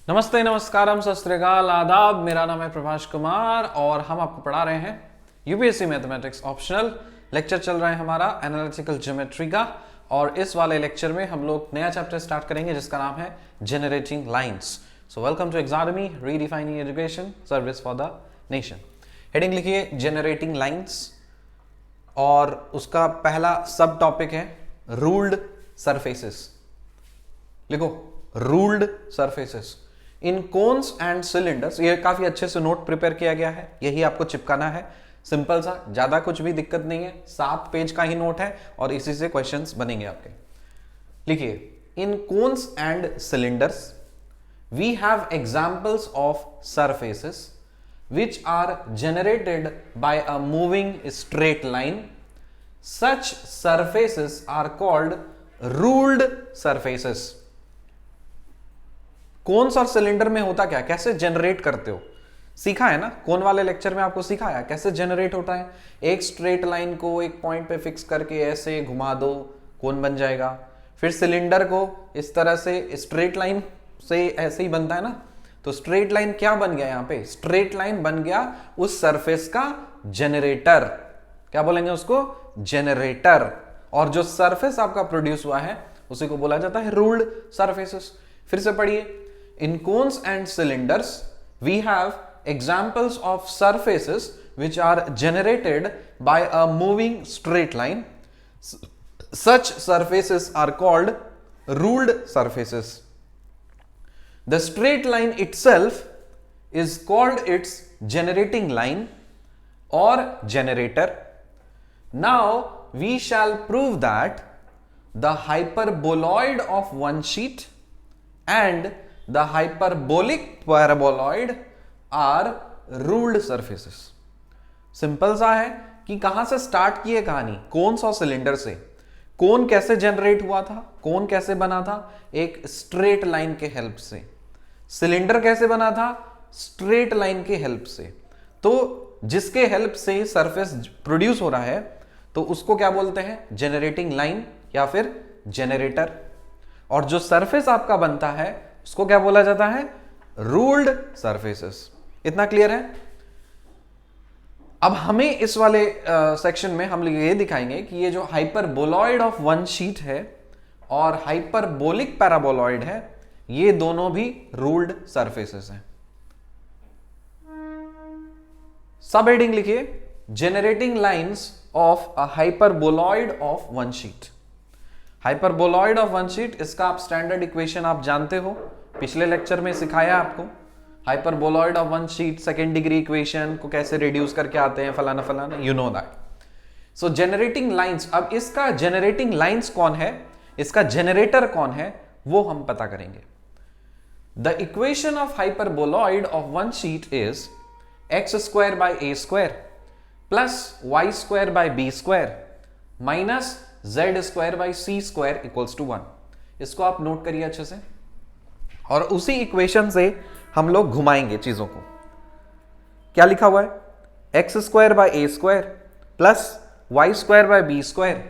नमस्ते, नमस्कारम, सत श्री अकाल, आदाब। मेरा नाम है प्रभाष कुमार और हम आपको पढ़ा रहे हैं यूपीएससी मैथमेटिक्स ऑप्शनल। लेक्चर चल रहा है हमारा एनालिटिकल ज्योमेट्री का और इस वाले लेक्चर में हम लोग नया चैप्टर स्टार्ट करेंगे जिसका नाम है generating lines. So welcome to Exami redefining education service for the nation. Heading लिखिए जनरेटिंग लाइंस और उसका पहला सब टॉपिक है रूल्ड सरफेसेस। लिखो ruled surfaces in cones and cylinders. ये काफी अच्छे से नोट प्रिपेयर किया गया है, यही आपको चिपकाना है। सिंपल सा, ज्यादा कुछ भी दिक्कत नहीं है, 7 पेज का ही नोट है और इसी से क्वेश्चंस बनेंगे आपके। लिखिए in cones and cylinders we have examples of surfaces which are generated by a moving straight line. Such surfaces are called ruled surfaces. Cones और सिलेंडर में होता क्या, कैसे जनरेट करते हो, सीखा है ना। कोन वाले लेक्चर में आपको सिखाया कैसे जनरेट होता है। एक स्ट्रेट लाइन को एक पॉइंट पे फिक्स करके ऐसे घुमा दो, कोन बन जाएगा। फिर सिलेंडर को इस तरह से स्ट्रेट लाइन से ऐसे ही बनता है ना, तो स्ट्रेट लाइन क्या बन गया यहाँ पे, स्ट्रेट लाइन बन गया उस सरफेस का जनरेटर। क्या बोलेंगे उसको, जनरेटर। और जो सरफेस आपका प्रोड्यूस हुआ है उसी को बोला जाता है रूल्ड सरफेसेस। फिर से पढ़िए, in cones and cylinders we have examples of surfaces which are generated by a moving straight line. Such surfaces are called ruled surfaces. The straight line itself is called its generating line or generator. Now we shall prove that the hyperboloid of one sheet and the hyperbolic paraboloid are ruled surfaces. Simple सा है कि कहां से start की है कहानी, cons और cylinder से। कोन कैसे जनरेट हुआ था, कोन कैसे बना था, एक स्ट्रेट लाइन के हेल्प से। सिलेंडर कैसे बना था, स्ट्रेट लाइन के हेल्प से। तो जिसके हेल्प से सरफेस प्रोड्यूस हो रहा है तो उसको क्या बोलते हैं, जनरेटिंग लाइन या फिर जनरेटर। और जो सरफेस आपका बनता है उसको क्या बोला जाता है, रूल्ड सरफेसेस। इतना क्लियर है। अब हमें इस वाले सेक्शन में हम ये दिखाएंगे कि ये जो हाइपरबोलॉइड ऑफ वन शीट है और हाइपरबोलिक पैराबोलॉइड है, ये दोनों भी रूल्ड सरफेसेस हैं। सब हेडिंग लिखिए, generating lines of a hyperboloid of one sheet. Hyperboloid of one sheet, इसका आप स्टैंडर्ड इक्वेशन आप जानते हो, पिछले लेक्चर में सिखाया आपको। Hyperboloid of one sheet second degree equation को कैसे रिड्यूस करके आते हैं, फलाना फलाना, you know that. So generating lines, अब इसका जनरेटिंग लाइंस कौन है, इसका जनरेटर कौन है, वो हम पता करेंगे। The equation of hyperboloid of one sheet is x square by a square plus y square by b square minus z square by c square equals to 1। इसको आप नोट करिए अच्छे से और उसी इक्वेशन से हम लोग घुमाएंगे चीजों को। क्या लिखा हुआ है, x square by a square plus y square by b square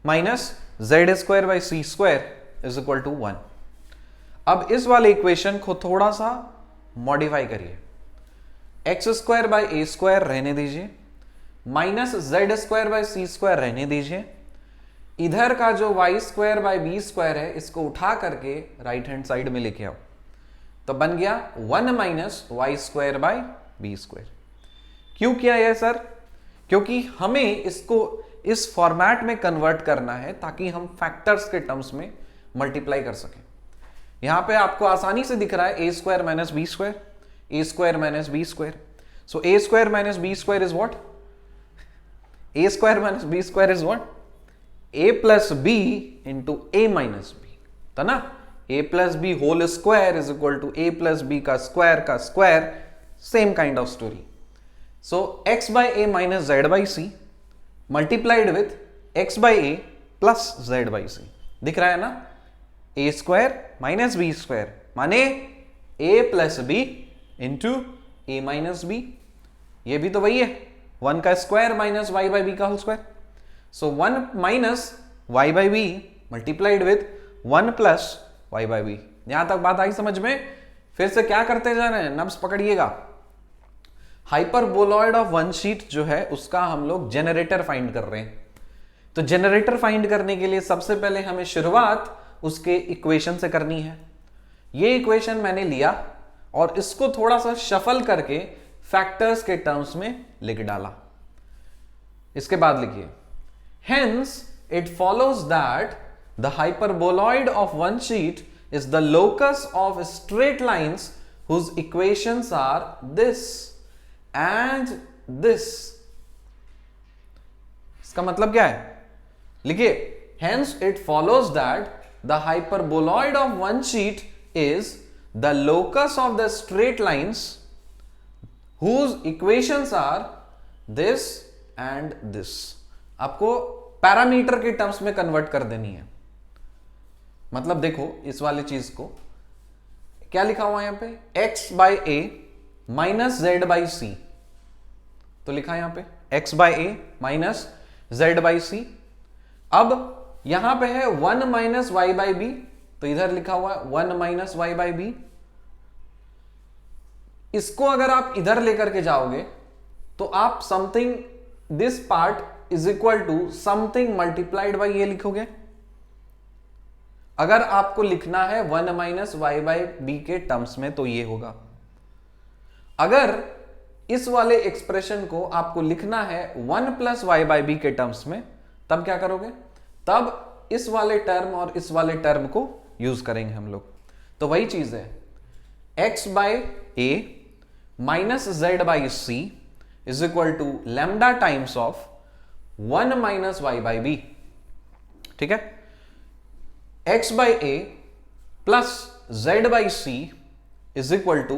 minus z square by c square is equal to 1। अब इस वाले इक्वेशन को थोड़ा सा मॉडिफाई करिए, x square by a square रहने दीजिए, minus z square by c square रहने दीजिए। इधर का जो y square by b square है इसको उठा करके राइट हैंड साइड में लेके आओ, तो बन गया 1 minus y square by b square. क्यों किया यह सर, क्योंकि हमें इसको इस फॉर्मेट में कन्वर्ट करना है ताकि हम फैक्टर्स के टर्म्स में मल्टीप्लाई कर सकें। यहां पे आपको आसानी से दिख रहा है A square minus B square, A square minus B square. So A square minus B square is what, A square minus B square is what, A plus B into A minus B, था ना। A plus B whole square is equal to A plus B का square, same kind of story. So X by A minus Z by C multiplied with X by A plus z by C, दिख रहा है ना। A square minus B square माने A plus B into A minus B, ये भी तो वही है, 1 का square minus Y by B का whole square. So 1 minus Y by B multiplied with 1 plus Y by B. यहां तक बात आई समझ में। फिर से क्या करते जा रहे हैं, नब्स पकड़िएगा। हाइपरबोलॉइड ऑफ वन शीट जो है उसका हम लोग जेनरेटर फाइंड कर रहे हैं। तो जेनरेटर फाइंड करने के लिए सबसे पहले हमें शुरुआत उसके इक्वेशन से करनी है। ये इक्वेशन मैंने लिया और इसको थोड़ा सा शफल करके फैक्टर्स के टर्म्स में लिख डाला। इसके बाद लिखिए, hence it follows that the hyperboloid of one sheet is the locus of straight lines whose equations are this and this। इसका मतलब क्या है, लिखिए, hence it follows that the hyperboloid of one sheet is the locus of the straight lines whose equations are this and this। आपको parameter के terms में convert कर देनी है। मतलब देखो इस वाले चीज को क्या लिखा हुआ है यहां पे, x by A minus Z by C. तो लिखा है यहां पे x by A minus Z by सी। अब यहां पे है 1 माइनस वाई बाई बी, तो इधर लिखा हुआ है 1 माइनस वाई बाई बी। इसको अगर आप इधर लेकर के जाओगे तो आप something this part is equal to something multiplied by ये लिखोगे। अगर आपको लिखना है 1 माइनस वाई बाई बी के टर्म्स में तो ये होगा। अगर इस वाले एक्सप्रेशन को आपको लिखना है 1 प्लस वाई बाई बी के टर्म्स में, तब क्या करोगे, तब इस वाले टर्म और इस वाले टर्म को यूज करेंगे हम लोग। तो वही चीज है, x by A minus Z by c is equal to lambda times of 1 minus Y by b. ठीक है, x by a plus z by c is equal to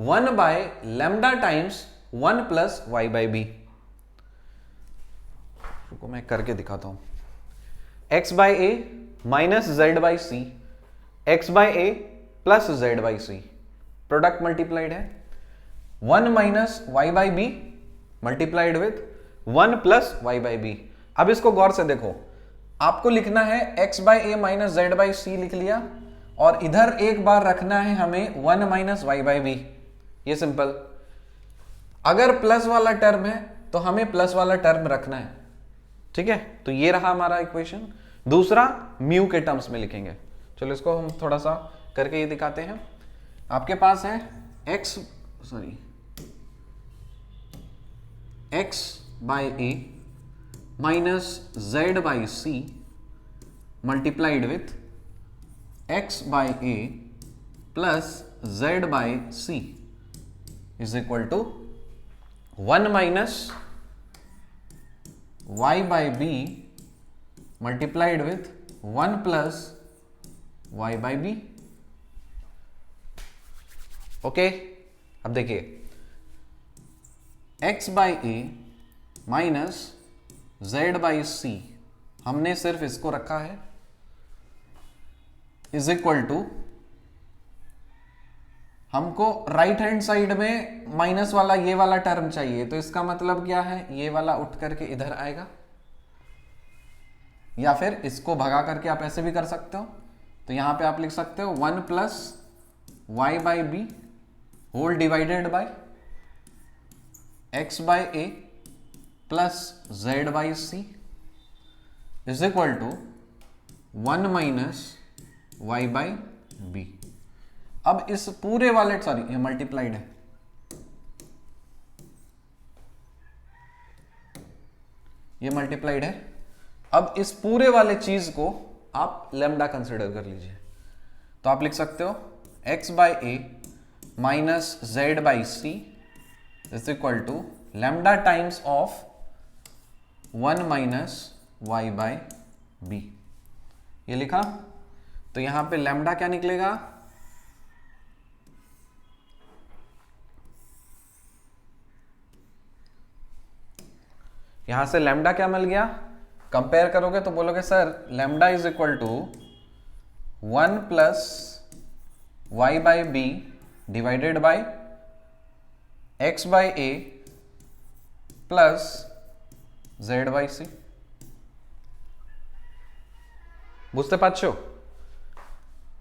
1 by lambda times 1 plus Y by b. रुको मैं करके दिखाता हूं, x by A minus Z by c, x by a plus z by c, product multiplied है 1 minus Y by B multiplied with 1 plus Y by b. अब इसको गौर से देखो, आपको लिखना है x by A minus Z by c लिख लिया और इधर एक बार रखना है हमें 1 माइनस वाई बाई बी। ये सिंपल। अगर प्लस वाला टर्म है तो हमें प्लस वाला टर्म रखना है। ठीक है, तो ये रहा हमारा इक्वेशन। दूसरा म्यू के टर्म्स में लिखेंगे। चलो इसको हम थोड़ा सा करके ये दिखाते हैं। आपके पास है x by A minus Z by C multiplied with x by a plus z by c is equal to 1 minus Y by B multiplied with 1 plus Y by b. Okay, अब देखिए x by A minus Z by c, हमने सिर्फ इसको रखा है, is equal to, हमको right hand side में minus वाला ये वाला टर्म चाहिए, तो इसका मतलब क्या है, ये वाला उठ करके इधर आएगा, या फिर इसको भगा करके आप ऐसे भी कर सकते हो। तो यहां पे आप लिख सकते हो 1 plus Y by b whole divided by x by a plus z by c is equal to 1 minus Y by b. अब इस पूरे वाले, सॉरी ये मल्टीप्लाइड है, ये मल्टीप्लाइड है। अब इस पूरे वाले चीज को आप लैम्डा कंसिडर कर लीजिए, तो आप लिख सकते हो x by A minus Z by c is equal to lambda times of 1 minus Y by b. ये लिखा, तो यहां पे लैम्डा क्या निकलेगा, यहां से लैम्डा क्या मिल गया, कंपेयर करोगे तो बोलोगे sir lambda is equal to 1 plus Y by b divided by x by a plus z by c. बुझते पाच्छो?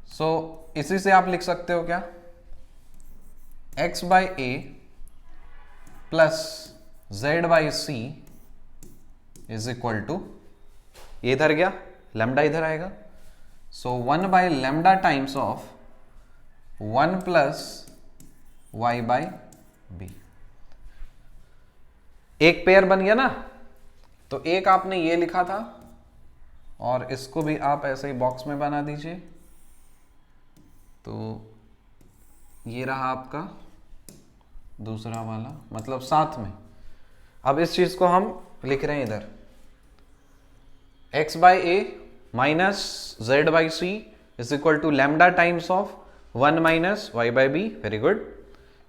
सो इसी से आप लिख सकते हो क्या, x by a plus z by c is equal to, ये इधर गया, लैम्डा इधर आएगा, so 1 by lambda times of 1 plus Y by b. एक पेयर बन गया ना, तो एक आपने ये लिखा था और इसको भी आप ऐसे ही बॉक्स में बना दीजिए, तो ये रहा आपका दूसरा वाला, मतलब साथ में। अब इस चीज को हम लिख रहे हैं इधर, x by A minus Z by c is equal to lambda times of 1 minus Y by b. Very good.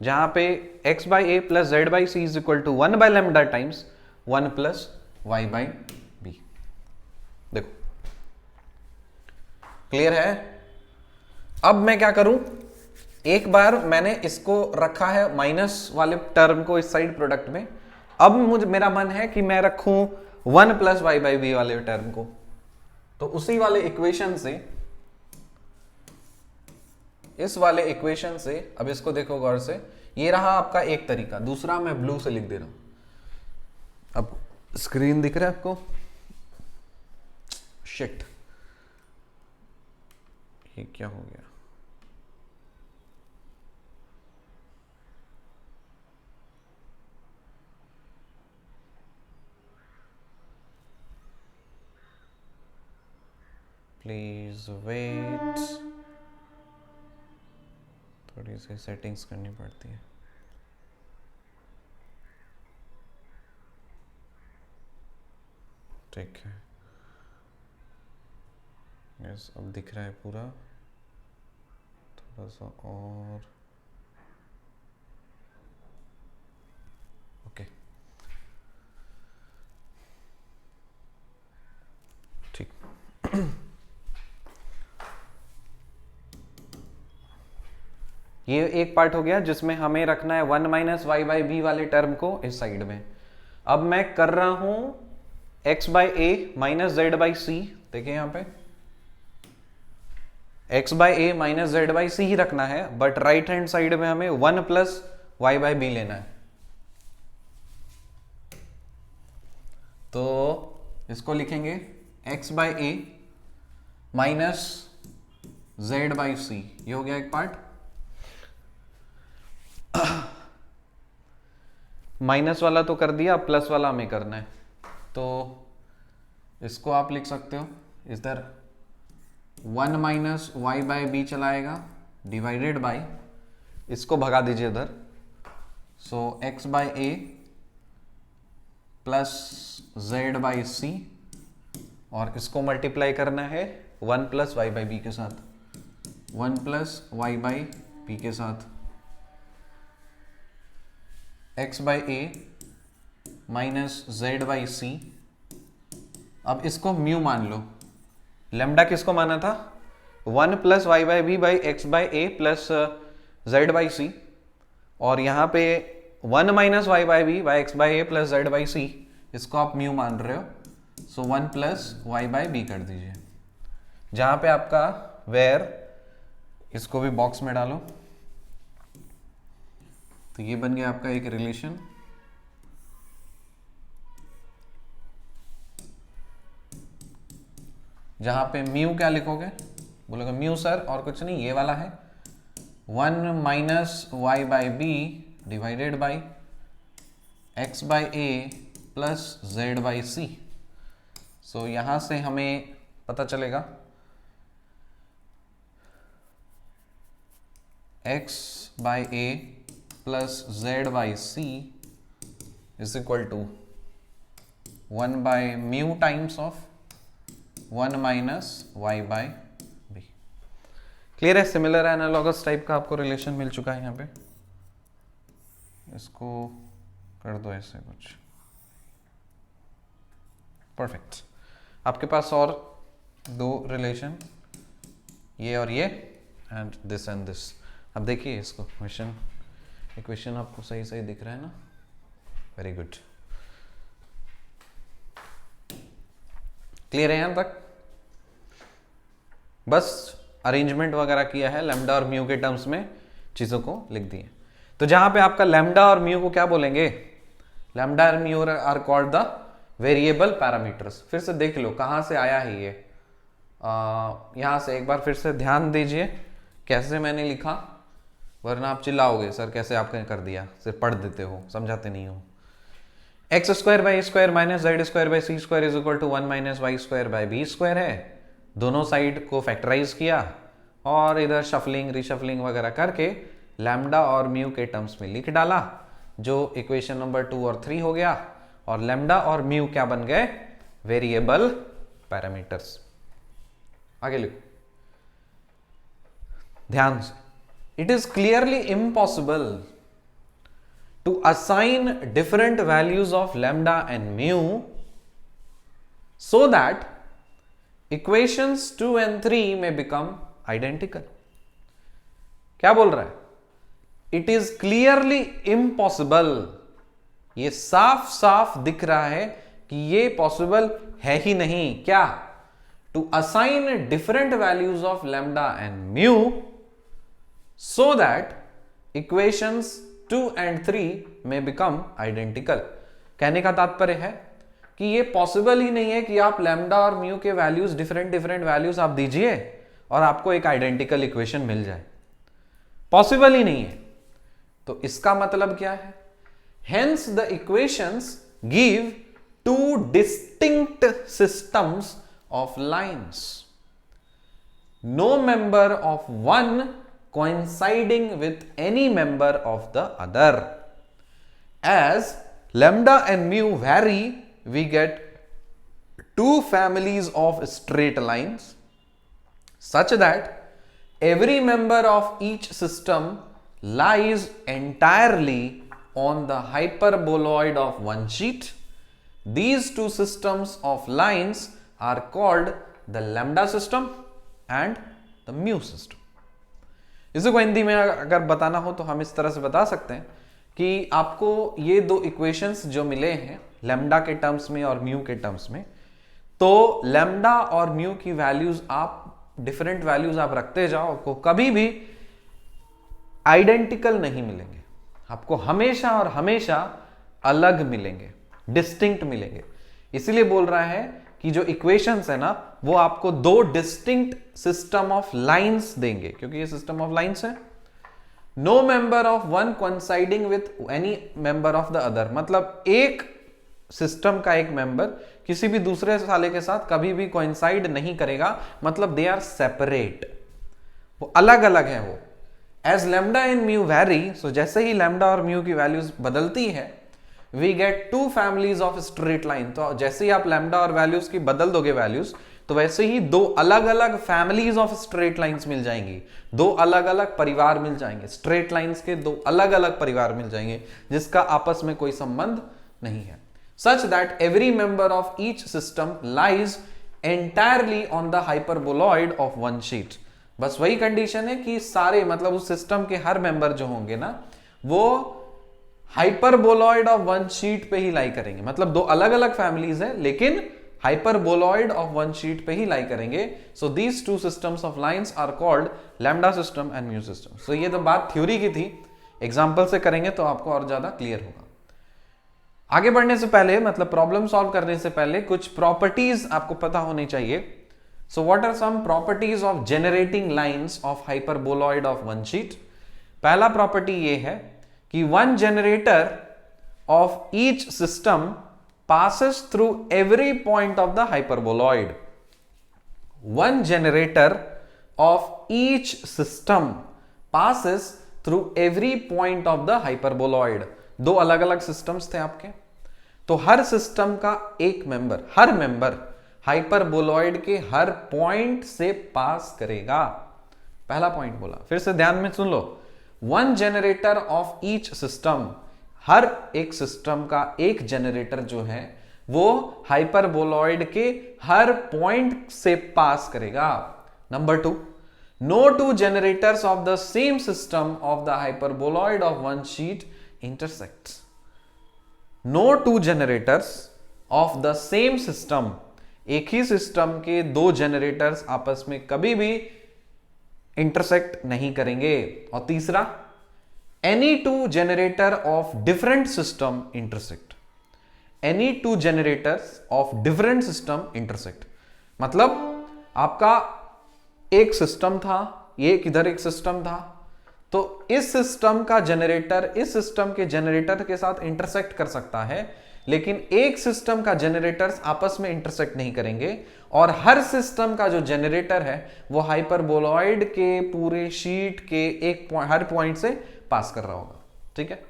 जहां पे x by a plus z by c is equal to 1 by lambda times 1 plus Y by b. देखो clear है। अब मैं क्या करूं, एक बार मैंने इसको रखा है माइनस वाले टर्म को इस साइड प्रोडक्ट में, अब मुझे मेरा मन है कि मैं रखूं 1 प्लस वाई बाई बी वाले टर्म को, तो उसी वाले इक्वेशन से, इस वाले इक्वेशन से, अब इसको देखो गौर से, ये रहा आपका एक तरीका। दूसरा मैं ब्लू से लिख दे रहा हूं। अब स्क्रीन दिख रहा है आपको? शिट, ये क्या हो गया? प्लीज वेट, थोड़ी सी सेटिंग्स करनी पड़ती है। ठीक है, यस अब दिख रहा है पूरा, थोड़ा सा और, ओके ठीक। ये एक पार्ट हो गया जिसमें हमें रखना है 1 माइनस वाई बाई बी वाले टर्म को इस साइड में। अब मैं कर रहा हूं x by A minus Z by c. देखिए यहां पे x by A minus Z by c ही रखना है, बट राइट हैंड साइड में हमें 1 प्लस वाई बाई बी लेना है। तो इसको लिखेंगे x by A minus Z by c. ये हो गया एक पार्ट। माइनस वाला तो कर दिया, प्लस वाला हमें करना है, तो इसको आप लिख सकते हो इधर 1 माइनस वाई बाई बी चलाएगा डिवाइडेड बाई, इसको भगा दीजिए इधर, so x by a plus z by c, और इसको मल्टीप्लाई करना है 1 प्लस वाई बाई बी के साथ, 1 प्लस वाई बाई बी के साथ, x by A minus Z by सी। अब इसको म्यू मान लो। लेमडा किसको माना था? 1 plus Y by b by x by a plus z by c, और यहाँ पे 1 minus Y by b by x by a plus z by c, इसको आप म्यू मान रहे हो, so 1 plus Y by b कर दीजिए। जहाँ पे आपका वेयर, इसको भी बॉक्स में डालो, तो ये बन गया आपका एक रिलेशन। जहां पे म्यू क्या लिखोगे? बोलोगे म्यू सर और कुछ नहीं, ये वाला है 1 minus Y by b divided by x by a plus z by c. So यहां से हमें पता चलेगा x by a plus z by c is equal to 1 by mu times of 1 minus Y by b. Clear है? Similar analogous type का आपको relation मिल चुका है। यहाँ पे इसको कर दो ऐसे कुछ, परफेक्ट। आपके पास और दो रिलेशन, ये और ये, एंड दिस। अब देखिए इसको, इक्वेशन आपको सही सही दिख रहा है ना? Very good. क्लियर है यहां तक? बस अरेंजमेंट वगैरह किया है, लैम्डा और म्यू के टर्म्स में चीजों को लिख दिए। तो जहां पे आपका लैम्डा और म्यू को क्या बोलेंगे, लैम्डा और mu are called the variable parameters. फिर से देख लो कहां से आया है ये, यहां से एक बार फिर से ध्यान दीजिए कैसे मैंने लिखा, वरना आप चिल्लाओगे सर कैसे आपने कर दिया, सिर्फ पढ़ देते हो समझाते नहीं हो। X square by square minus z square by c square is equal to 1 minus y square by b square है। दोनों साइड को फैक्टराइज किया और इधर शफलिंग रिशफलिंग वगैरह करके लैम्डा और म्यू के टर्म्स में लिख डाला, जो इक्वेशन नंबर 2 और 3 हो गया। और लैम्डा और म्यू क्या बन गए, वेरिएबल पैरामीटर्स। आगे लिखो ध्यान से, it is clearly impossible to assign different values of lambda and mu so that equations 2 and 3 may become identical। क्या बोल रहा है, it is clearly impossible, ये साफ साफ दिख रहा है कि ये पॉसिबल है ही नहीं, क्या, to assign different values of lambda and mu so that equations 2 and 3 में become identical। कहने का तात्पर्य है कि ये पॉसिबल ही नहीं है कि आप लैम्डा और म्यू के वैल्यूज डिफरेंट वैल्यूज आप दीजिए और आपको एक आइडेंटिकल इक्वेशन मिल जाए, पॉसिबल ही नहीं है। तो इसका मतलब क्या है, hence the equations give 2 distinct systems of lines, no member of one coinciding with any member of the other। As lambda and mu vary, we get 2 families of straight lines such that every member of each system lies entirely on the hyperboloid of one sheet। These 2 systems of lines are called the lambda system and the mu system। इसी को हिंदी में अगर बताना हो तो हम इस तरह से बता सकते हैं कि आपको ये 2 इक्वेशंस जो मिले हैं लैम्डा के टर्म्स में और म्यू के टर्म्स में, तो लैम्डा और म्यू की वैल्यूज आप डिफरेंट वैल्यूज आप रखते जाओ, आपको कभी भी आइडेंटिकल नहीं मिलेंगे, आपको हमेशा और हमेशा अलग मिलेंगे, डिस्टिंक्ट मिलेंगे। इसीलिए बोल रहा है कि जो इक्वेशंस है ना वो आपको 2 डिस्टिंक्ट सिस्टम ऑफ लाइंस देंगे, क्योंकि ये सिस्टम ऑफ लाइंस है। No member of one coinciding with any member of the other, मतलब एक सिस्टम का एक मेंबर किसी भी दूसरे साले के साथ कभी भी कोइंसाइड नहीं करेगा, मतलब दे आर सेपरेट, वो अलग अलग है वो। As lambda and mu vary, so जैसे ही लैम्डा और म्यू की वैल्यूज बदलती है we get 2 families of straight line। तो जैसे ही आप लैम्डा और वैल्यूज की बदल दोगे वैल्यूज, तो वैसे ही 2 अलग अलग फैमिलीज ऑफ स्ट्रेट लाइंस मिल जाएंगी, 2 अलग अलग परिवार मिल जाएंगे, स्ट्रेट लाइंस के 2 अलग अलग परिवार मिल जाएंगे जिसका आपस में कोई संबंध नहीं है। such that every member of each system lies entirely on the hyperboloid of one sheet। बस वही कंडीशन है कि सारे मतलब उस सिस्टम के हर मेंबर जो होंगे ना वो हाइपरबोलॉइड ऑफ वन शीट पे ही लाई करेंगे, मतलब 2 अलग अलग फैमिलीज है लेकिन हाइपरबोलॉइड ऑफ वन शीट पे ही लाई करेंगे। So these 2 systems of lines are called lambda system and mu system. So ये तो बात थ्योरी की थी, एग्जांपल से करेंगे तो आपको और ज्यादा क्लियर होगा। आगे बढ़ने से पहले मतलब प्रॉब्लम सॉल्व करने से पहले कुछ प्रॉपर्टीज आपको पता होनी चाहिए। So what are some properties of generating lines of hyperboloid of one sheet. पहला प्रॉपर्टी ये है कि one generator of each system passes through every point of the hyperboloid। One generator of each system passes through every point of the hyperboloid। 2 अलग अलग systems थे आपके, तो हर system का एक मेंबर, हर मेंबर हाइपरबोलॉइड के हर पॉइंट से पास करेगा। पहला पॉइंट बोला, फिर से ध्यान में सुन लो। One generator of each system, हर एक सिस्टम का एक जनरेटर जो है वो हाइपरबोलॉइड के हर पॉइंट से पास करेगा। Number 2, no 2 generators of the same system of the hyperboloid of one sheet intersects. No 2 generators of the same system, एक ही सिस्टम के 2 जनरेटर्स आपस में कभी भी इंटरसेक्ट नहीं करेंगे। और तीसरा, any two generator of different system intersect, any two generators of different system intersect, मतलब आपका एक सिस्टम था, ये किधर एक सिस्टम था, तो इस सिस्टम का जनरेटर इस सिस्टम के जनरेटर के साथ इंटरसेक्ट कर सकता है, लेकिन एक सिस्टम का जनरेटर्स आपस में इंटरसेक्ट नहीं करेंगे, और हर सिस्टम का जो जनरेटर है वो हाइपरबोलॉइड के पूरे शीट के एक हर पॉइंट से पास कर रहा होगा। ठीक है,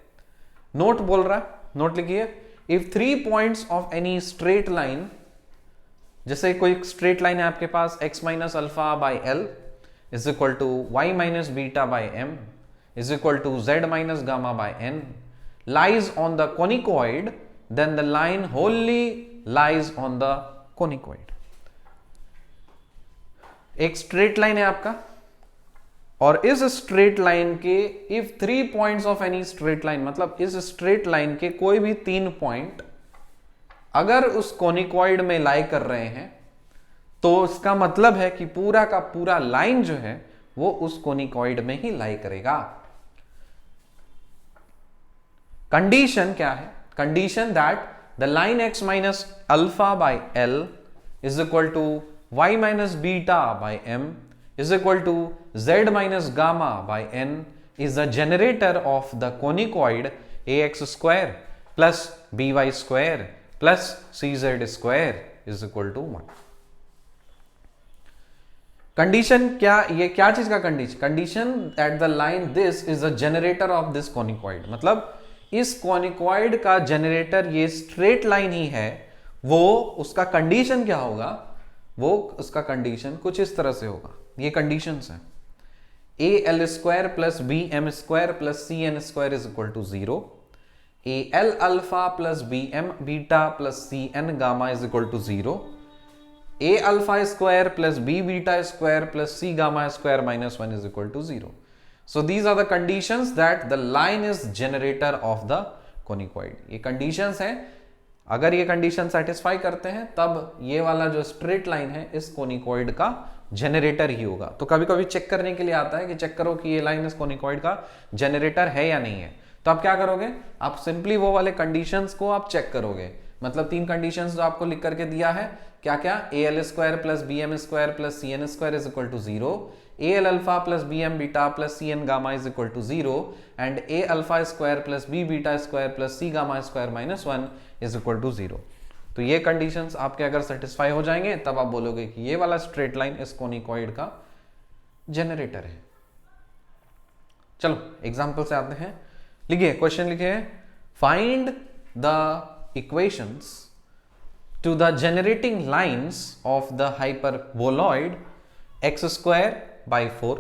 नोट बोल रहा है, नोट लिखिए। If 3 points of any straight line, जैसे कोई स्ट्रेट लाइन है आपके पास, x minus alpha by l is equal to y minus beta by m is equal to z minus gamma by n, lies on the conicoid, then the line wholly lies on the conicoid। एक straight line है आपका, और इस straight line के if 3 points of any straight line, मतलब इस straight line के कोई भी 3 पॉइंट अगर उस कोनिकॉइड में लाई कर रहे हैं, तो इसका मतलब है कि पूरा का पूरा लाइन जो है वो उस कोनिकॉइड में ही लाई करेगा। कंडीशन क्या है? Condition that the line x minus alpha by l is equal to y minus beta by m is equal to z minus gamma by n is the generator of the conicoid ax square plus by square plus cz square is equal to 1। Condition क्या, ये क्या चीज का condition? Condition at the line this is the generator of this conicoid, मतलब इस conicoid का generator ये straight line ही है, वो उसका कंडीशन क्या होगा? वो उसका कंडीशन कुछ इस तरह से होगा, ये कंडीशंस हैं। A l square plus b m square plus c n square is equal to 0, a l alpha plus b m beta plus c n gamma is equal to 0, a alpha square plus b beta square plus c gamma square minus 1 is equal to 0। So these are the conditions that the line is generator of the conicoid. ये conditions हैं, अगर ये condition satisfy करते हैं तब ये वाला जो स्ट्रेट लाइन है इस कोनिकॉइड का जनरेटर ही होगा। तो कभी कभी चेक करने के लिए आता है कि चेक करो कि ये लाइन इस कोनिकॉइड का जनरेटर है या नहीं है, तो आप क्या करोगे? आप सिंपली वो वाले कंडीशंस को आप चेक करोगे, मतलब 3 कंडीशंस जो आपको लिख करके दिया है, क्या क्या? A l square plus b m square plus c n square is equal to 0, a l alpha plus b m beta plus c n gamma is equal to 0 and a alpha square plus b beta square plus c gamma square minus 1 is equal to 0। तो ये conditions आपके अगर satisfy हो जाएंगे तब आप बोलोगे कि ये वाला स्ट्रेट लाइन इस कोनिकॉइड का जनरेटर है। चलो एग्जांपल से आते हैं, लिखिए क्वेश्चन लिखिए, find the equations to the generating lines of the hyperboloid x square by 4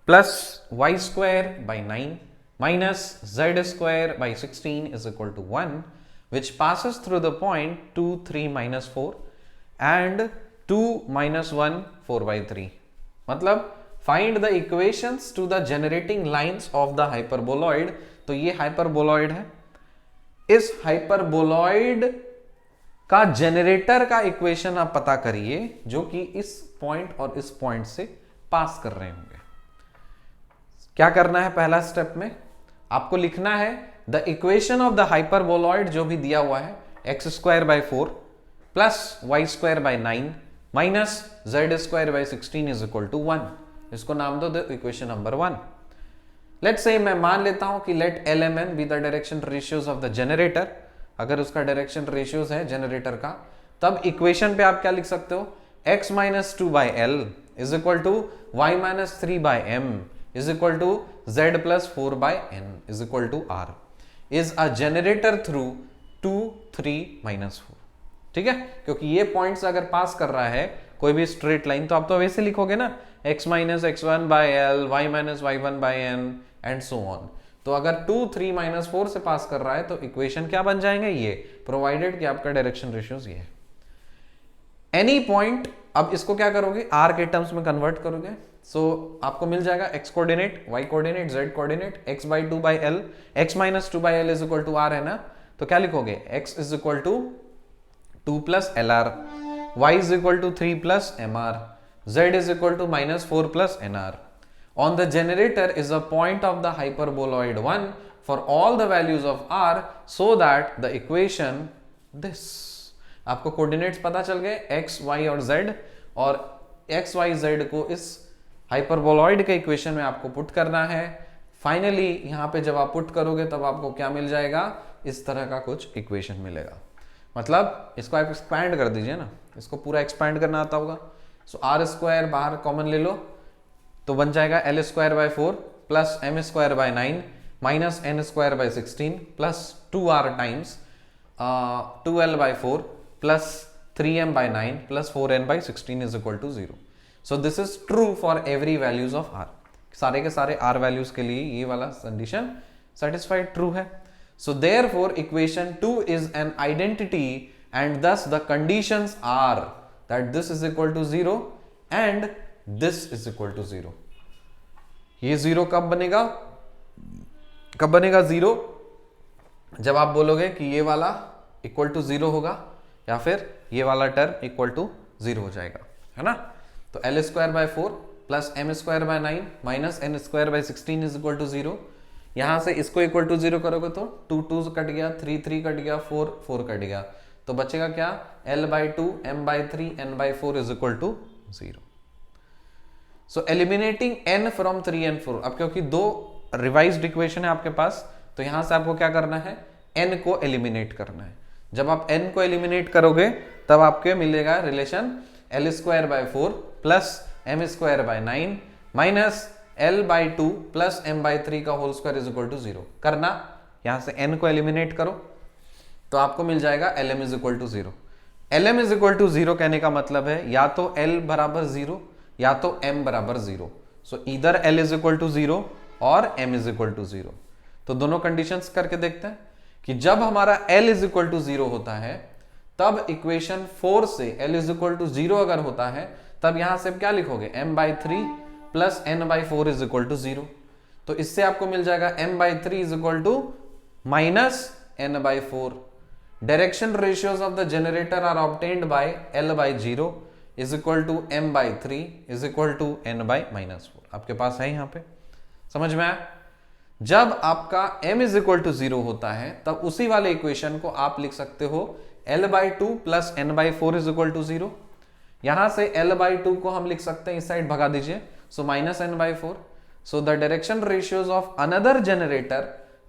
plus y square by 9 minus z square by 16 is equal to 1 which passes through the point 2 3 minus 4 and 2 minus 1 4 by 3। मतलब find the equations to the generating lines of the hyperboloid। तो ये hyperboloid है, इस hyperboloid का generator का equation आप पता करिए जो कि इस पॉइंट और इस पॉइंट से पास कर रहे होंगे। क्या करना है? पहला स्टेप में आपको लिखना है the equation of the hyperboloid जो भी दिया हुआ है, x square by 4 plus y square by 9 minus z square by 16 is equal to 1। इसको नाम दो the equation number 1। Let's say मैं मान लेता हूं कि let l m n be the direction ratios of the generator. अगर उसका डायरेक्शन रेशियोज है जनरेटर का, तब इक्वेशन पे आप क्या लिख सकते हो? x minus 2 by l is equal to y minus 3 by m is equal to z plus 4 by n is equal to r is a generator through 2 3 minus 4। ठीक है, क्योंकि ये पॉइंट्स अगर पास कर रहा है कोई भी स्ट्रेट लाइन, तो आप तो वैसे लिखोगे ना, x minus x1 by l, y minus y1 by n and so on. तो अगर 2 3 माइनस 4 से पास कर रहा है तो इक्वेशन क्या बन जाएंगे? ये, प्रोवाइडेड कि आपका डायरेक्शन रेशियोज ये है। एनी पॉइंट, अब इसको क्या करोगे? r के टर्म्स में कन्वर्ट करोगे। सो आपको मिल जाएगा x coordinate, y coordinate, z coordinate, x by 2 by l, x minus 2 by l is equal to r है ना, तो क्या लिखोगे? x is equal to 2 plus l r, y is equal to 3 plus m r, z is equal to minus 4 plus n r. On the generator is a point of the hyperboloid 1 for all the values of r so that the equation this. आपको coordinates पता चल गए x, y और z, और x, y, z को इस hyperboloid के equation में आपको पुट करना है। फाइनली यहाँ पे जब आप पुट करोगे तब आपको क्या मिल जाएगा, इस तरह का कुछ इक्वेशन मिलेगा। मतलब इसको आप एक्सपैंड कर दीजिए ना, इसको पूरा एक्सपैंड करना आता होगा। सो आर स्क्वायर बाहर कॉमन ले लो तो बन जाएगा l square by 4 plus m square by 9 minus n square by 16 plus 2r times 2l by 4 plus 3m by 9 plus 4n by 16 is equal to 0। So this is true for every values of r। सारे के सारे r values के लिए ये वाला condition satisfied true है। So therefore equation 2 is an identity and thus the conditions are that this is equal to 0 and this is equal to 0। ये 0 कब बनेगा, कब बनेगा 0? जब आप बोलोगे कि ये वाला इक्वल टू 0 होगा या फिर ये वाला टर्म इक्वल टू 0 हो जाएगा, है ना। तो l square by 4 plus m square by 9 minus n square by 16 is equal to 0। यहां से इसको इक्वल टू 0 करोगे तो 2 2 कट गया, 3 3 कट गया, 4 4 कट गया, तो बचेगा क्या, l by 2 m by 3 n by 4 is equal to 0। So eliminating n from 3 and 4। अब क्योंकि दो रिवाइज्ड इक्वेशन है आपके पास, तो यहां से आपको क्या करना है, n को एलिमिनेट करना है। जब आप n को एलिमिनेट करोगे तब आपको मिलेगा relation l square by 4 plus m square by 9 minus l by 2 plus m by 3 का whole square is equal to 0। करना, यहां से n को एलिमिनेट करो तो आपको मिल जाएगा lm is equal to 0। lm is equal to 0 कहने का मतलब है या तो l बराबर 0 या तो m बराबर 0। सो इधर l इज इक्वल टू 0 और m इज इक्वल टू 0। तो दोनों कंडीशंस करके देखते हैं कि जब हमारा l इज इक्वल टू 0 होता है तब इक्वेशन 4 से l इज इक्वल टू 0 अगर होता है तब यहां से क्या लिखोगे, m by 3 plus n by 4 is equal to 0। तो इससे आपको मिल जाएगा m by 3 is equal to minus n by 4। Direction ratios of the generator are obtained by l by 0 is equal to m by 3 is equal to n by minus 4। आपके पास है यहां पे, समझ में आया। जब आपका m इज इक्वल टू 0 होता है तब उसी वाले इक्वेशन को आप लिख सकते हो l by 2 plus n by 4 is equal to 0। यहां से l बाई 2 को हम लिख सकते हैं, इस साइड भगा दीजिए, so minus n by 4। so the direction ratios of another generator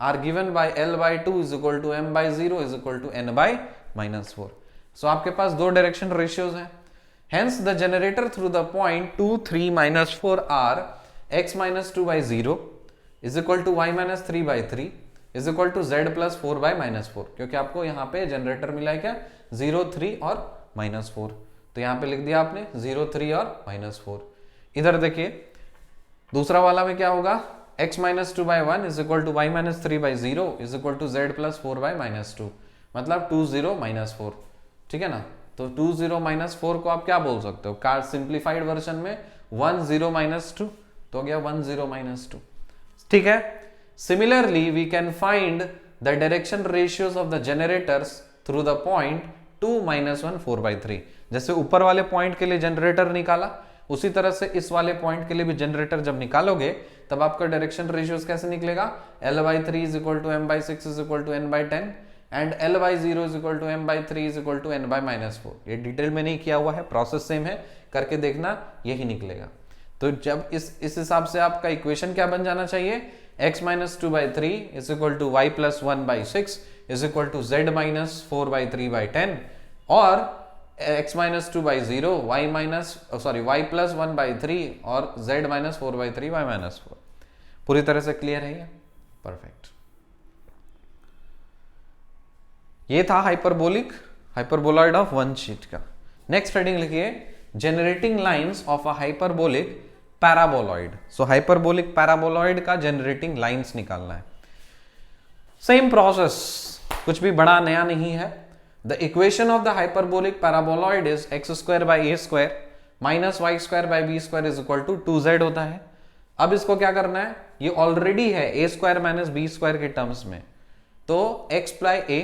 are given by l by 2 is equal to m by 0 is equal to n by minus 4। so आपके पास दो डायरेक्शन रेशियोज हैं, hence the generator through the point 2 3 minus 4 are x minus 2 by 0 is equal to y minus 3 by 3 is equal to z plus 4 by minus 4। क्योंकि आपको यहाँ पे generator मिला है क्या, 0 3 और minus 4, तो यहाँ पे लिख दिया आपने 0 3 और minus 4। इधर देखिए दूसरा वाला में क्या होगा, x minus 2 by 1 is equal to y minus 3 by 0 is equal to z plus 4 by minus 2, मतलब 2 0 माइनस 4, ठीक है ना। तो 2 0 माइनस 4 को आप क्या बोल सकते हो, कार सिंप्लीफाइड वर्जन में 1 0 माइनस 2, तो हो गया 1 0 माइनस 2, ठीक है। Similarly we can find the direction ratios of the generators through the point 2 minus 1 4 by 3। जैसे ऊपर वाले पॉइंट के लिए जनरेटर निकाला, उसी तरह से इस वाले पॉइंट के लिए भी जनरेटर जब निकालोगे तब आपका डायरेक्शन रेशियोज कैसे निकलेगा, l by 3 is equal to m by 6 is equal to n by 10 and l by 0 is equal to m by 3 is equal to n by minus 4। ये डिटेल में नहीं किया हुआ है, प्रोसेस सेम है, करके देखना यही निकलेगा। तो जब इस हिसाब से आपका इक्वेशन क्या बन जाना चाहिए, x minus 2 by 3 is equal to y plus 1 by 6 is equal to z minus 4 by 3 by 10 और x minus 2 by 0 y plus 1 by 3 और z minus 4 by 3 y minus 4। पूरी तरह से क्लियर है ये, परफेक्ट। ये था हाइपरबोलॉइड ऑफ वन शीट का। नेक्स्ट हेडिंग लिखिए, generating lines of a hyperbolic paraboloid. So hyperbolic paraboloid का जनरेटिंग लाइंस निकालना है। सेम प्रोसेस, कुछ भी बड़ा नया नहीं है। The equation of the hyperbolic paraboloid is x square by a square minus y square by b square is equal to 2z होता है। अब इसको क्या करना है, ये ऑलरेडी है a square minus b square के टर्म्स में, तो x by a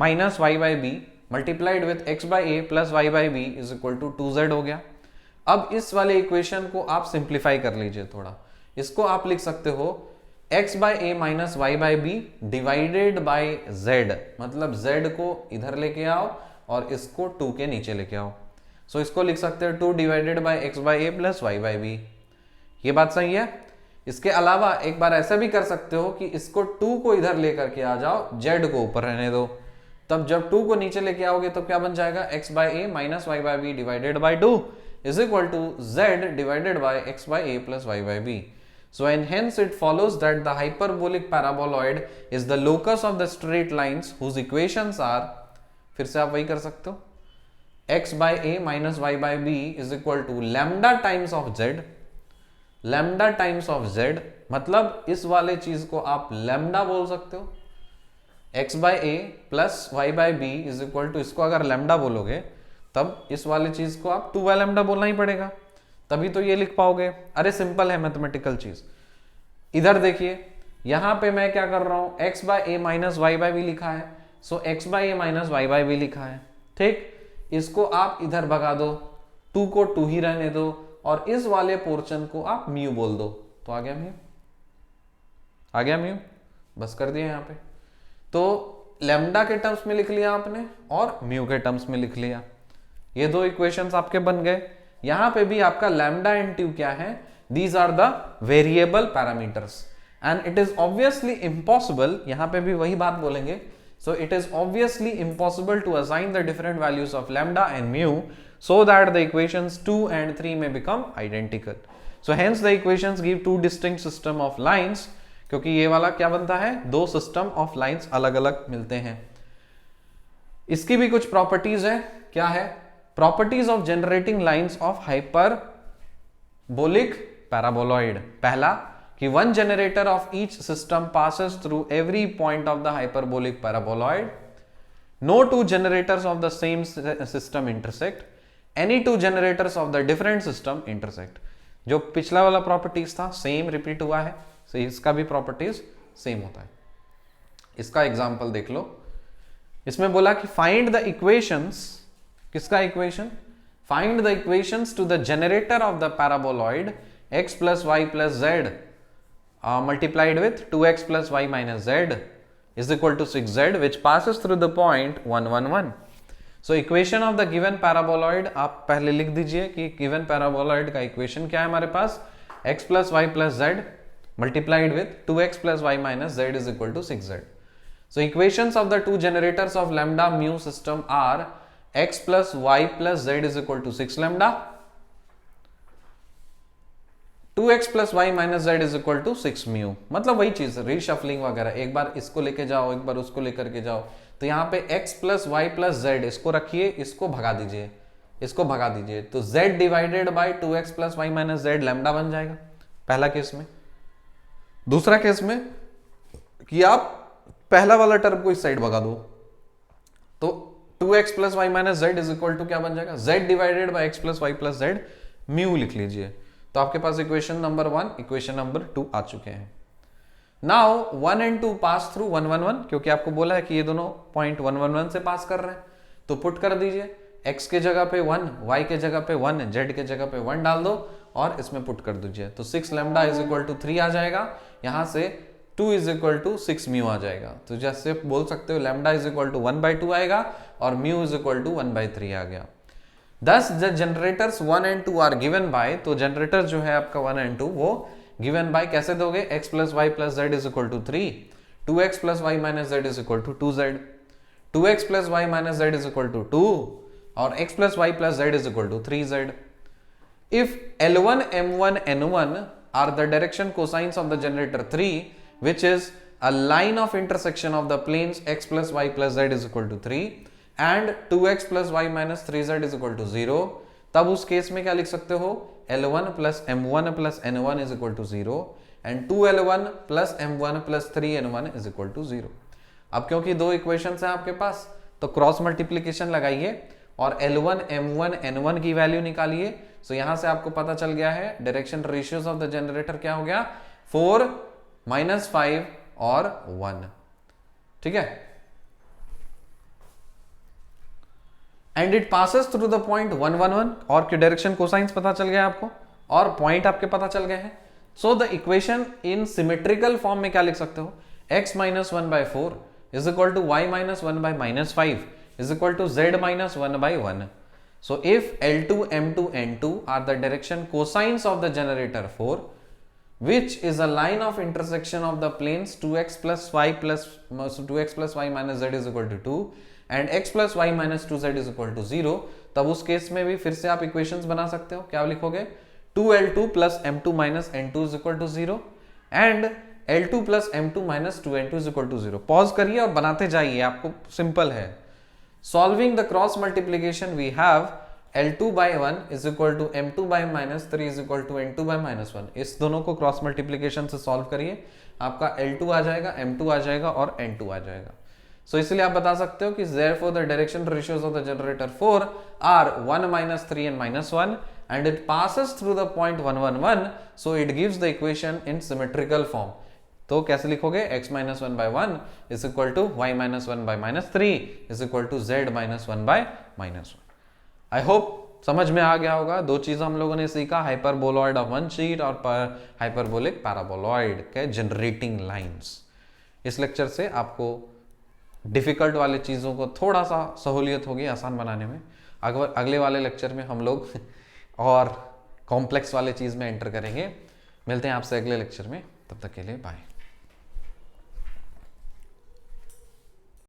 minus y by b multiplied with x by a plus y by b is equal to 2z हो गया। अब इस वाले इक्वेशन को आप सिंप्लीफाई कर लीजिए थोड़ा। इसको आप लिख सकते हो x by A minus y by b divided by z, मतलब z को इधर लेके आओ और इसको 2 के नीचे लेके आओ। सो इसको लिख सकते हो 2 divided by x by A plus y by b. ये बात सही है। इसके अलावा एक बार ऐसा भी कर सकते हो कि इसको 2 को इधर लेकर के आ जाओ, z को ऊपर रहने दो, तब जब 2 को नीचे लेके आओगे तो क्या बन जाएगा, x by A minus y by b divided by 2 is equal to z divided by x by a plus y by b. So and hence it follows that the hyperbolic paraboloid is the locus of the straight lines whose equations are, फिर से आप वही कर सकते हो, x by a minus y by b is equal to lambda times of z, lambda times of z, मतलब इस वाले चीज को आप lambda बोल सकते हो, x by a plus y by b is equal to, इसको अगर lambda बोलोगे तब इस वाले चीज को आप 2 बाय लैम्डा बोलना ही पड़ेगा, तभी तो ये लिख पाओगे। अरे सिंपल है मैथमेटिकल चीज। इधर देखिए, यहां पे मैं क्या कर रहा हूं, x by A minus y by B लिखा है, सो x by A minus y by B लिखा है, ठीक। इसको आप इधर भगा दो, 2 को 2 ही रहने दो और इस वाले पोर्शन को आप म्यू बोल दो, तो आ गया म्यू, आ गया म्यू, बस कर दिया यहाँ पे। तो लैम्डा के टर्म्स में लिख लिया आपने और म्यू के टर्म्स में लिख लिया, ये 2 इक्वेशंस आपके बन गए। यहां पे भी आपका लैम्डा एंड ट्यू क्या है, these are the variable parameters and it is obviously impossible, यहां पे भी वही बात बोलेंगे, so it is obviously impossible to assign the different values of lambda and mu so that the equations 2 and 3 may become identical. So hence the equations give 2 distinct system of lines, क्योंकि ये वाला क्या बनता है, 2 system of lines अलग अलग मिलते हैं। इसकी भी कुछ प्रॉपर्टीज है, क्या है, properties of generating lines of hyperbolic paraboloid. पहला कि one generator of each system passes through every point of the hyperbolic paraboloid, no two generators of the same system intersect, any two generators of the different system intersect. जो पिछला वाला properties था same repeat हुआ है, so इसका भी properties same होता है। इसका एग्जांपल देख लो, इसमें बोला कि फाइंड द इक्वेशंस, किसका equation, find the equations to the generator of the paraboloid x plus y plus z multiplied with 2x plus y minus z is equal to 6z which passes through the point 1 1 1। So equation of the given paraboloid आप पहले लिख दीजिए कि given paraboloid का equation क्या है हमारे पास, x plus y plus z multiplied with 2x plus y minus z is equal to 6z. So equations of the two generators of lambda mu system are x plus y plus z is equal to 6 lambda, 2x plus y minus z is equal to 6 mu। मतलब वही चीज, reshuffling वगैरह, एक बार इसको लेके जाओ, एक बार उसको लेकर के जाओ। तो यहाँ पे x plus y plus z इसको रखिए, इसको भगा दीजिए, इसको भगा दीजिए, तो z divided by 2x plus y minus z lambda बन जाएगा पहला केस में। दूसरा केस में कि आप पहला वाला टर्म को इस साइड भगा दो, तो 2x plus y minus z is equal to क्या बन जाएगा, z divided by x plus y plus z, mu लिख लीजिए। तो आपके पास इक्वेशन नंबर 1, इक्वेशन नंबर 2 आ चुके हैं। नाउ 1 and 2 पास थ्रू 1 1 1, क्योंकि आपको बोला है कि ये दोनों पॉइंट 1 1 1 से पास कर रहे हैं, तो पुट कर दीजिए, x के जगह पे 1, y के जगह पे 1, z के जगह पे 1 डाल दो और इसमें पुट कर दीजिए, तो 6 लैम्डा इज इक्वल टू 3 आ जाएगा, यहां से 2 इज इक्वल टू 6 म्यू आ जाएगा। तो जैसे बोल सकते हो लैम्डा इज इक्वल टू 1/2 आएगा और म्यू इज इक्वल टू 1/3 आ गया। Thus the generators 1 and 2 are given by, तो जनरेटर जो है आपका 1 and 2 वो given by कैसे दोगे, x plus y plus z is equal to 3, 2x plus y minus z is equal to 2z, 2x plus y minus z is equal to 2 और x plus y plus z is equal to 3z. If L1, M1, N1 are the direction cosines of the generator 3, which is a line of intersection of the planes x plus y plus z is equal to 3 and 2x plus y minus 3z is equal to 0, तब उस case में क्या लिख सकते हो, L1 plus M1 plus N1 is equal to 0 and 2L1 plus M1 plus 3N1 is equal to 0. अब क्योंकि दो इक्वेशंस हैं आपके पास, तो क्रॉस मल्टीप्लीकेशन लगाइए और L1, M1, N1 की वैल्यू निकालिए। सो यहां से आपको पता चल गया है direction ratios of the generator क्या हो गया, 4, -5 और 1, ठीक है। And it passes through the point 1 1 1 और की डायरेक्शन कोसाइंस पता चल गया आपको और पॉइंट आपके पता चल गए हैं। So the equation in symmetrical form में क्या लिख सकते हो, x minus 1/4 is equal to y minus 1/-5 is equal to z minus 1/1. So if L2, M2, N2 are the direction cosines of the generator 4, which is a line of intersection of the planes 2x plus y minus z is equal to 2 and x plus y minus 2z is equal to 0, तब उस case में भी फिर से आप equations बना सकते हो. क्या लिखोगे, 2L2 plus M2 minus N2 is equal to 0 and L2 plus M2 minus 2N2 is equal to 0. Pause करिए और बनाते जाइए, आपको सिंपल है. Solving the cross multiplication we have L2 by 1 is equal to M2 by minus 3 is equal to N2 by minus 1. इस दोनों को cross multiplication से सॉल्व करिए, आपका L2 आ जाएगा, M2 आ जाएगा और N2 आ जाएगा. So इसलिए आप बता सकते हो कि therefore the direction ratios of the generator 4 are 1 minus 3 and minus 1 and it passes through the point 1 1 1, so it gives the equation in symmetrical form. तो कैसे लिखोगे, x minus 1/1 is equal to y minus 1/-3 is equal to z minus 1/-1. I hope समझ में आ गया होगा. दो चीज हम लोगों ने सीखा, हाइपरबोलॉइड ऑफ वन शीट और हाइपरबोलिक पैराबोलॉइड के जनरेटिंग लाइंस. इस लेक्चर से आपको डिफिकल्ट वाले चीजों को थोड़ा सा सहूलियत होगी आसान बनाने में. अगले वाले लेक्चर में हम लोग और कॉम्प्लेक्स वाले चीज में एंटर करेंगे. मिलते हैं आपसे अगले लेक्चर में, तब तक के लिए बाय.